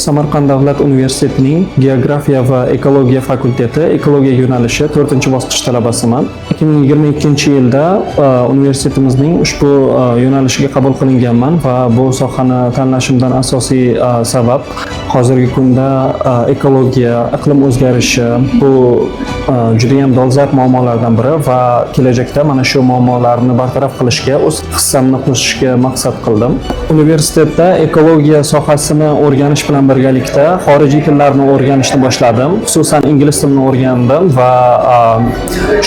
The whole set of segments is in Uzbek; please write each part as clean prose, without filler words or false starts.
Samarqand davlat universitetining geografiya va ekologiya fakulteti ekologiya yo'nalishi 4-bosqich talabasiman. 2022-yilda universitetimizning ushbu yo'nalishiga qabul qilinganman va bu sohani tanlashimdan asosiy sabab hozirgi kunda ekologiya, iqlim o'zgarishi bu juda ham dolzarb muammolardan biri va kelajakda mana shu muammolarni bartaraf qilishga o'z hissamni qo'shishga maqsad qildim. Universitetda ekologiya sohasini o'rganish bilan birgalikda xorijiy tillarni o'rganishni boshladim. Xususan ingliz tilini o'rgandim va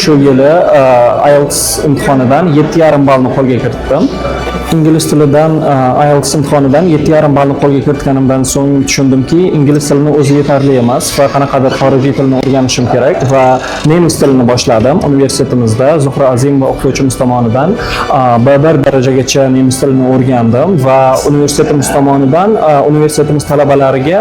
shu yili IELTS imtihonidan 7,5 ballni qo'lga kiritdim. Ingliz tilidan IELTS imtihonidan 7,5 ballni qo'lga kiritganimdan so'ng tushundimki, ingliz tilini o'zi yetarli emas va qanaqadir xorijiy tilni o'rganishim kerak va nemis tilini boshladim. Universitetimizda Zuhra Azimova o'qituvchimiz tomonidan B1 darajagacha nemis tilini o'rgandim va universitetimiz tomonidan universitetimiz talabalariga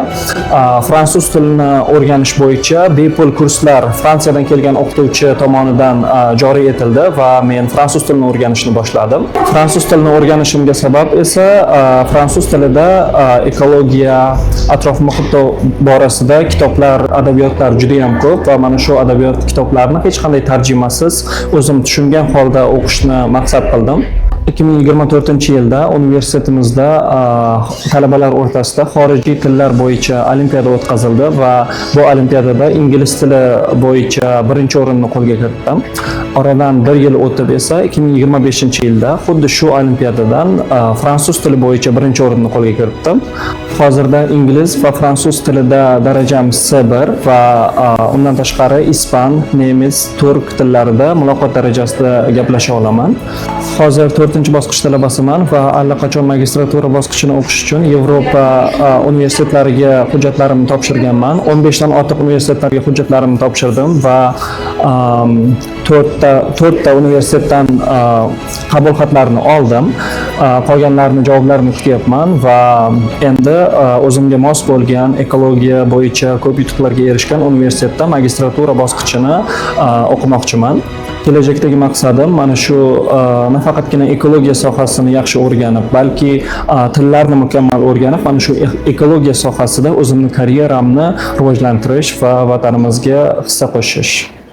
fransuz tilini o'rganish bo'yicha bepul kurslar Fransiyadan kelgan o'qituvchi tomonidan joriy etildi va men fransuz tilini o'rganishni boshladim. Fransuz tilini o'rganishimga sabab esa fransuz tilida ekologiya, atrof muhit borasida kitoblar, adabiyotlar juda ham ko'p va mana shu adabiyot kitoblarini hech qanday tarjimasiz o'zim tushungan holda o'qishni maqsad qildim. 2024-yilda universitetimizda talabalar o'rtasida xorijiy tillar bo'yicha olimpiada o'tkazildi va bu olimpiadada ingliz tili bo'yicha birinchi o'rinni qo'lga kiritdim. Oradan 1 yil o'tib esa 2025-yilda xuddi shu olimpiadadan fransuz tili bo'yicha birinchi o'rinni qo'lga kiritdim. Hozirda ingliz va fransuz tilida darajam C1 va undan tashqari ispan, nemis, turk tillarida muloqot darajasida gaplasha olaman. Hozir 4-bosqich talabasiman va allaqachon magistratura bosqichini o'qish uchun Yevropa universitetlariga hujjatlarimni topshirganman. 15 dan ortiq universitetlarga hujjatlarimni topshirdim va 4 ta universitetdan qabul xatlarini oldim. Qolganlarini javoblarini kutyapman va endi o'zimga mos bo'lgan ekologiya bo'yicha ko'p yutuqlarga erishgan universitetda magistratura bosqichini o'qimoqchiman. Kelajakdagi maqsadim mana shu nafaqatgina ekologiya sohasini yaxshi o'rganib, balki tillarni mukammal o'rganib, mana shu ekologiya sohasida o'zimni karyeramni rivojlantirish va vatanimizga hissa qo'shish.